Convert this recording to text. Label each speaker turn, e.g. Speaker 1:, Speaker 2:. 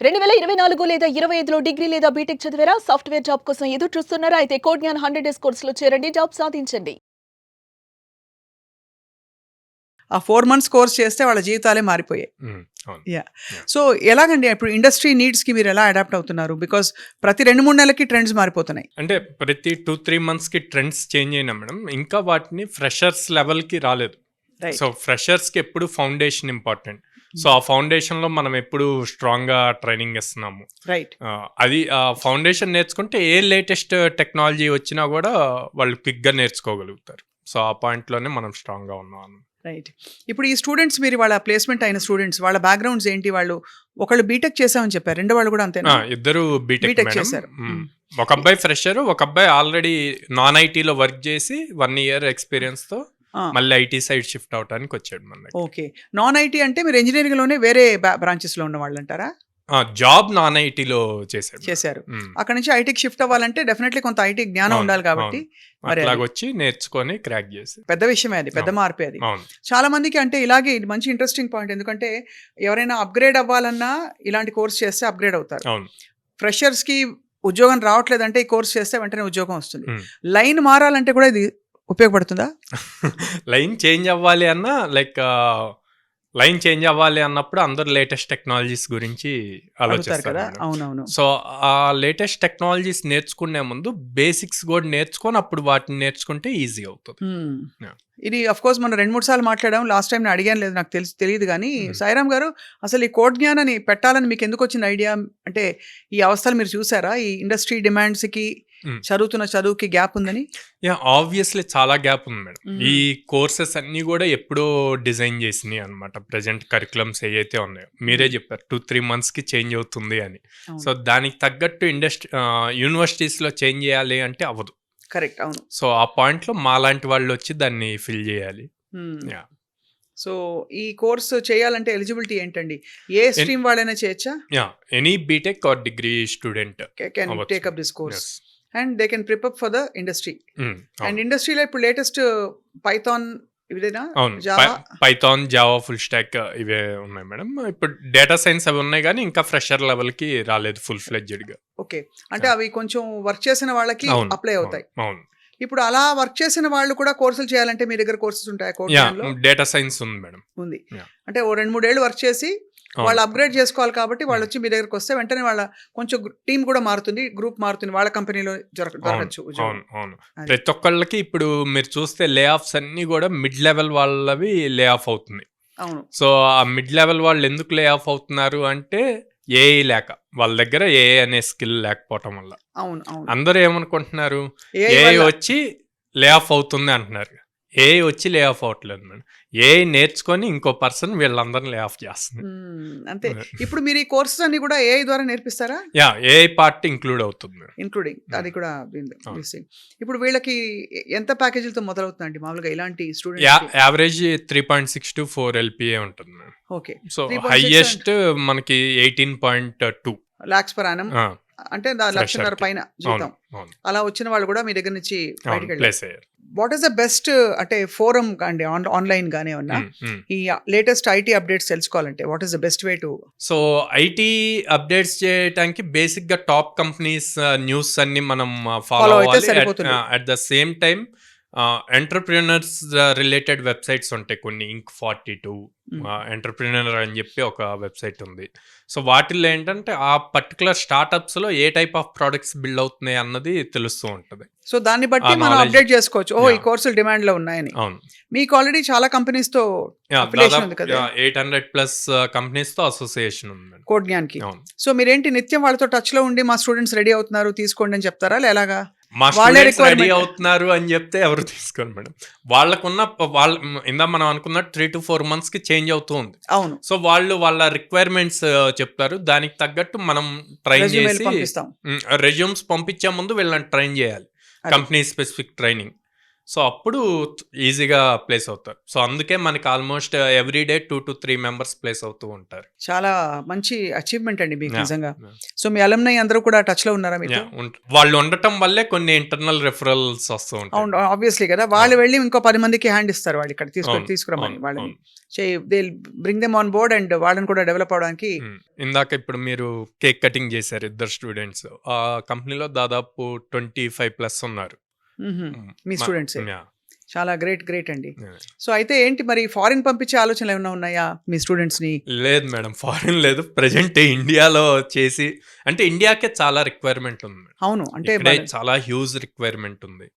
Speaker 1: 2024 లేదా 25లో డిగ్రీ లేదా బీటెక్ చదివారా? సాఫ్ట్‌వేర్ జాబ్ కోసం ఎదురు చూస్తున్నారా? అయితే కోడ్‌జ్ఞాన్ 100 డేస్ కోర్సులో చేరండి. జాబ్ సాధించండి.
Speaker 2: ఆ 4 మంత్స్ కోర్స్ చేస్తే వాళ్ళ జీవితాలే మారిపోయాయి.
Speaker 3: అవును.
Speaker 2: యాహ్!
Speaker 3: Yeah.
Speaker 2: సో, ఎలాగండి ఇప్పుడు ఇండస్ట్రీ నీడ్స్‌కి మీరెలా అడాప్ట్ అవుతున్నారు? బికాజ్ ప్రతి 2, 3 నెలలకి ట్రెండ్స్ మారిపోతున్నాయి.
Speaker 3: అంటే ప్రతి 2-3 మంత్స్‌కి ట్రెండ్స్ చేంజ్ అయినా మేడం, ఇంకా వాటిని ఫ్రెషర్స్ లెవెల్‌కి రాలేదు.
Speaker 2: రైట్.
Speaker 3: సో ఫ్రెషర్స్‌కి ఎప్పుడు ఫౌండేషన్ ఇంపార్టెంట్. సో ఆ ఫౌండేషన్‌లో మనం ఎప్పుడు స్ట్రాంగ్‌గా ట్రైనింగ్ ఇస్తున్నాము.
Speaker 2: రైట్.
Speaker 3: అది ఫౌండేషన్ నేర్చుకుంటే ఏ లేటెస్ట్ టెక్నాలజీ వచ్చినా కూడా వాళ్ళు క్విక్‌గా నేర్చుకోగలుగుతారు. సో ఆ పాయింట్‌లోనే మనం స్ట్రాంగ్‌గా ఉన్నాం.
Speaker 2: రైట్. ఇప్పుడు ఈ స్టూడెంట్స్ మీరు వాళ్ళ ప్లేస్‌మెంట్ అయిన స్టూడెంట్స్ వాళ్ళ బ్యాక్‌గ్రౌండ్స్ ఏంటి? వాళ్ళు ఒకళ్ళు బీటెక్ చేసామని చెప్పారు. రెండో వాళ్ళు కూడా అంతేనా?
Speaker 3: ఇద్దరు బీటెక్
Speaker 2: బీటెక్
Speaker 3: మేడం.
Speaker 2: చేశారు.
Speaker 3: ఒక అబ్బాయి ఫ్రెషర్, ఒక అబ్బాయి ఆల్రెడీ నాన్ ఐటీలో వర్క్ చేసి 1 ఇయర్ ఎక్స్పీరియన్స్‌తో
Speaker 2: ఆ!
Speaker 3: మళ్ళీ ఐటీ సైడ్ షిఫ్ట్ అవడానికి వచ్చాడు మన దగ్గర.
Speaker 2: ఓకే. నాన్ ఐటీ అంటే మీరు ఇంజినీరింగ్‌లోనే వేరే బ్రాంచెస్‌లో ఉన్న వాళ్ళంటారా?
Speaker 3: జాబ్ నాన్ ఐటీలో చేశాడు.
Speaker 2: చేశారు. అక్కడి నుంచి ఐటీకి షిఫ్ట్ అవ్వాలంటే డెఫినెట్లీ కొంత ఐటీ జ్ఞానం ఉండాలి కాబట్టి మరి అది
Speaker 3: అట్లాగొచ్చి నేర్చుకొని క్రాక్ చేసి.
Speaker 2: పెద్ద విషయమే అది. పెద్ద మార్పే అది.
Speaker 3: అవును.
Speaker 2: చాలా మందికి అంటే ఇలాగే ఇది మంచి ఇంట్రెస్టింగ్ పాయింట్. ఎందుకంటే ఎవరైనా అప్‌గ్రేడ్ అవ్వాలన్నా ఇలాంటి కోర్స్ చేస్తే అప్‌గ్రేడ్ అవుతారు.
Speaker 3: అవును.
Speaker 2: ఫ్రెషర్స్‌కి ఉద్యోగం రావట్లేదంటే ఈ కోర్స్ చేస్తే వెంటనే ఉద్యోగం వస్తుంది.
Speaker 3: Hmm.
Speaker 2: లైన్ మారాలంటే కూడా ఇది ఉపయోగపడుతుందా?
Speaker 3: లైన్ చేంజ్ అవ్వాలి అన్నా లైన్ చేంజ్ అవ్వాలి అన్నప్పుడు అందరు లేటెస్ట్ టెక్నాలజీస్ గురించి
Speaker 2: అడుగుతారు
Speaker 3: ఆలోచిస్తారు
Speaker 2: కదా.
Speaker 3: మేడం.
Speaker 2: అవునవును.
Speaker 3: సో ఆ లేటెస్ట్ టెక్నాలజీస్ నేర్చుకునే ముందు బేసిక్స్ కూడా నేర్చుకొని అప్పుడు వాటిని నేర్చుకుంటే ఈజీ అవుతుంది. Yeah.
Speaker 2: ఇది ఆఫ్ కోర్స్ మనం 2, 3 సార్లు మాట్లాడాం. లాస్ట్ టైం నేను అడిగాను లేదు నాకు తెలియదు కానీ సాయిరామ్ గారు అసలు ఈ కోడ్ జ్ఞానాన్ని పెట్టాలని మీకు ఎందుకు వచ్చిన ఐడియా? అంటే ఈ అవస్థలు మీరు చూసారా? ఈ ఇండస్ట్రీ డిమాండ్స్‌కి చదువుతున్న చదువుకి గ్యాప్ ఉందని?
Speaker 3: ఆబ్వియస్లీ చాలా గ్యాప్ ఉంది మేడం. ఈ కోర్సెస్ అన్ని కూడా ఎప్పుడో డిజైన్ చేసినాయి అనమాట. ప్రెజెంట్ కరికులమ్స్ ఏవైతే ఉన్నాయో మీరే చెప్పారు 2-3 మంత్స్కి చేంజ్ అవుతుంది అని. సో దానికి తగ్గట్టు యూనివర్సిటీస్లో చేంజ్ చేయాలి అంటే అవ్వదు.
Speaker 2: కరెక్ట్. అవును.
Speaker 3: సో ఆ పాయింట్లో మాలాంటి వాళ్ళు వచ్చి దాన్ని ఫిల్ చేయాలి.
Speaker 2: సో ఈ కోర్స్ చేయాలంటే ఎలిజిబిలిటీ ఏంటండి? ఏ స్ట్రీమ్ వాళ్ళైనా చేయొచ్చా?
Speaker 3: Any BTech or degree student
Speaker 2: can take up this course and they can prepare for the industry. And ఇండస్ట్రీలో ఇప్పుడు లేటెస్ట్ పైథాన్ ఇదేనా?
Speaker 3: అవును. పైథాన్, జావా, ఫుల్ స్టాక్ ఇవే ఉన్నాయి మేడం. ఇప్పుడు డేటా సైన్స్ అవి ఉన్నాయి కానీ ఇంకా ఫ్రెషర్ లెవెల్కి రాలేదు ఫుల్ ఫ్లెడ్జ్డ్గా.
Speaker 2: ఓకే. అంటే అవి కొంచెం వర్క్ చేసిన వాళ్ళకి అప్లై అవుతాయి.
Speaker 3: అవును.
Speaker 2: ఇప్పుడు అలా వర్క్ చేసిన వాళ్ళు కూడా కోర్సులు చేయాలంటే మీ దగ్గర కోర్సెస్ ఉంటాయి?
Speaker 3: డేటా సైన్స్ ఉంది మేడం.
Speaker 2: ఉంది. అంటే ఓ 2-3 ఏళ్ళు వర్క్ చేసి వాళ్ళు అప్గ్రేడ్ చేసుకోవాలి కాబట్టి వాళ్ళు వచ్చి మీ దగ్గరకు వస్తే వెంటనే వాళ్ళ కొంచెం టీం కూడా మారుతుంది, గ్రూప్ మారుతుంది, వాళ్ళ కంపెనీలో దొరకచ్చు.
Speaker 3: అవును. ప్రతి ఒక్కళ్ళకి ఇప్పుడు మీరు చూస్తే లే ఆఫ్స్ అన్ని కూడా మిడ్ లెవెల్ వాళ్ళవి లే ఆఫ్ అవుతుంది.
Speaker 2: అవును.
Speaker 3: సో ఆ మిడ్ లెవెల్ వాళ్ళు ఎందుకు లే ఆఫ్ అవుతున్నారు అంటే ఏఐ లేక, వాళ్ళ దగ్గర ఏఐ అనే స్కిల్ లేకపోవటం వల్ల.
Speaker 2: అవును.
Speaker 3: అందరూ ఏమనుకుంటున్నారు ఏఐ వచ్చి లే ఆఫ్ అవుతుంది అంటున్నారు. ఏఐ వచ్చి లే ఆఫ్ అవ్వట్లేదు మేడం. ఏఐ నేర్చుకొని ఇంకో పర్సన్ వీళ్ళందరినీ లే ఆఫ్ చేస్తుంది.
Speaker 2: అంతే. ఇప్పుడు మీరు ఈ కోర్సెస్ అన్ని కూడా ఏఐ ద్వారా నేర్పిస్తారా?
Speaker 3: ఏఐ పార్ట్ ఇంక్లూడ్ అవుతుంది.
Speaker 2: ఇంక్లూడింగ్ అది కూడా. ఇప్పుడు వీళ్ళకి ఎంత ప్యాకేజీలతో మొదలవుతుందండి మామూలుగా ఇలాంటి స్టూడెంట్?
Speaker 3: యావరేజ్ 3.6 to 4 LPA ఉంటుంది మేడం.
Speaker 2: ఓకే.
Speaker 3: సో హైయెస్ట్ మనకి 18.2
Speaker 2: lakhs per annum. అంటే 1,50,000 పైన జీతం. అలా వచ్చిన వాళ్ళు కూడా మీ దగ్గర నుంచి బయటకు వెళ్ళారు. వాట్ ఈస్ ద బెస్ట్ అంటే ఫోరం అండి ఆన్లైన్ గానే ఉన్నా ఈ లేటెస్ట్ ఐటీ అప్డేట్స్ తెలుసుకోవాలంటే what is the best way to?
Speaker 3: So IT updates చేయడానికి బేసిక్ గా టాప్ కంపెనీస్ న్యూస్ అన్ని మనం ఫాలో అవ్వాలి. At the same time entrepreneurs related websites ఉంటాయి కొన్ని. Inc42 ఎంటర్ప్రీనర్ అని చెప్పి ఒక వెబ్సైట్ ఉంది. సో వాటిల్లో ఏంటంటే ఆ పర్టికులర్ స్టార్ట్అప్స్లో a type of products build అవుతున్నాయి అన్నది తెలుస్తూ ఉంటుంది.
Speaker 2: సో దాన్ని బట్టి మనం అప్డేట్ చేసుకోవచ్చు. ఈ కోర్సులు డిమాండ్ లో ఉన్నాయని.
Speaker 3: అవును.
Speaker 2: మీకు ఆల్రెడీ చాలా కంపెనీస్ తో అఫిలియేషన్ ఉంది కదా?
Speaker 3: 800+ కంపెనీస్ తో అసోసియేషన్ ఉంది
Speaker 2: కోడ్ జ్ఞాన్ కి. సో మీరేంటి నిత్యం వాళ్ళతో టచ్ లో ఉండి మా స్టూడెంట్స్ రెడీ అవుతున్నారు తీసుకోండి అని చెప్తారా? ఎలాగా
Speaker 3: మా స్టూడెంట్స్ రెడీ అవుతున్నారు అని చెప్తే ఎవరు తీసుకోరు మేడం. వాళ్ళకున్న ఇందా మనం అనుకున్న 3 to 4 months కి చేంజ్ అవుతూ ఉంది.
Speaker 2: అవును.
Speaker 3: సో వాళ్ళు వాళ్ళ రిక్వైర్మెంట్స్ చెప్తారు. దానికి తగ్గట్టు మనం ట్రైన్ చేసి రెజ్యూమ్స్ పంపించే ముందు వీళ్ళని ట్రైన్ చేయాలి. Company specific training. సో అప్పుడు ఈజీగా ప్లేస్ అవుతారు. సో అందుకే మనకి almost every day 2 to 3 members place అవుతూ ఉంటారు.
Speaker 2: చాలా మంచి అచీవ్మెంట్ అండి మీకు
Speaker 3: Yeah,
Speaker 2: నిజంగా.
Speaker 3: yeah.
Speaker 2: సో మీ అలమ్నై అందరూ కూడా టచ్ లో ఉన్నారా మీతో?
Speaker 3: వాళ్ళు ఉండటం వల్లే కొన్ని ఇంటర్నల్ రెఫరల్స్ వస్తూ ఉంటాయి.
Speaker 2: అవును, ఆబ్వియస్లీ కదా. వాళ్ళు వెళ్ళి ఇంకో 10 మందికి హ్యాండ్ ఇస్తారు, వాళ్ళు ఇక్కడ
Speaker 3: అవును,
Speaker 2: తీసుకురమ్మని
Speaker 3: అవును,
Speaker 2: వాళ్ళని
Speaker 3: అవును.
Speaker 2: They bring them on board and వాళ్ళని కూడా డెవలప్ అవడానికి.
Speaker 3: ఇందాక ఇప్పుడు మీరు కేక్ కటింగ్ చేశారు ఇద్దరు స్టూడెంట్స్. ఆ కంపెనీలో దాదాపు 25+ ఉన్నారు.
Speaker 2: మీ
Speaker 3: మ-
Speaker 2: స్టూడెంట్స్
Speaker 3: Yeah,
Speaker 2: చాలా గ్రేట్ అండి.
Speaker 3: yeah.
Speaker 2: సో అయితే ఏంటి మరి ఫారిన్ పంపించే ఆలోచనలు ఏమైనా ఉన్నాయా మీ స్టూడెంట్స్ ని?
Speaker 3: లేదు మేడం, ఫారిన్ లేదు. ప్రెజెంట్ ఇండియాలో చేసి, అంటే ఇండియాకే చాలా రిక్వైర్మెంట్ ఉంది.
Speaker 2: అవును, అంటే
Speaker 3: ఇక్కడే చాలా హ్యూజ్ రిక్వైర్మెంట్ ఉంది.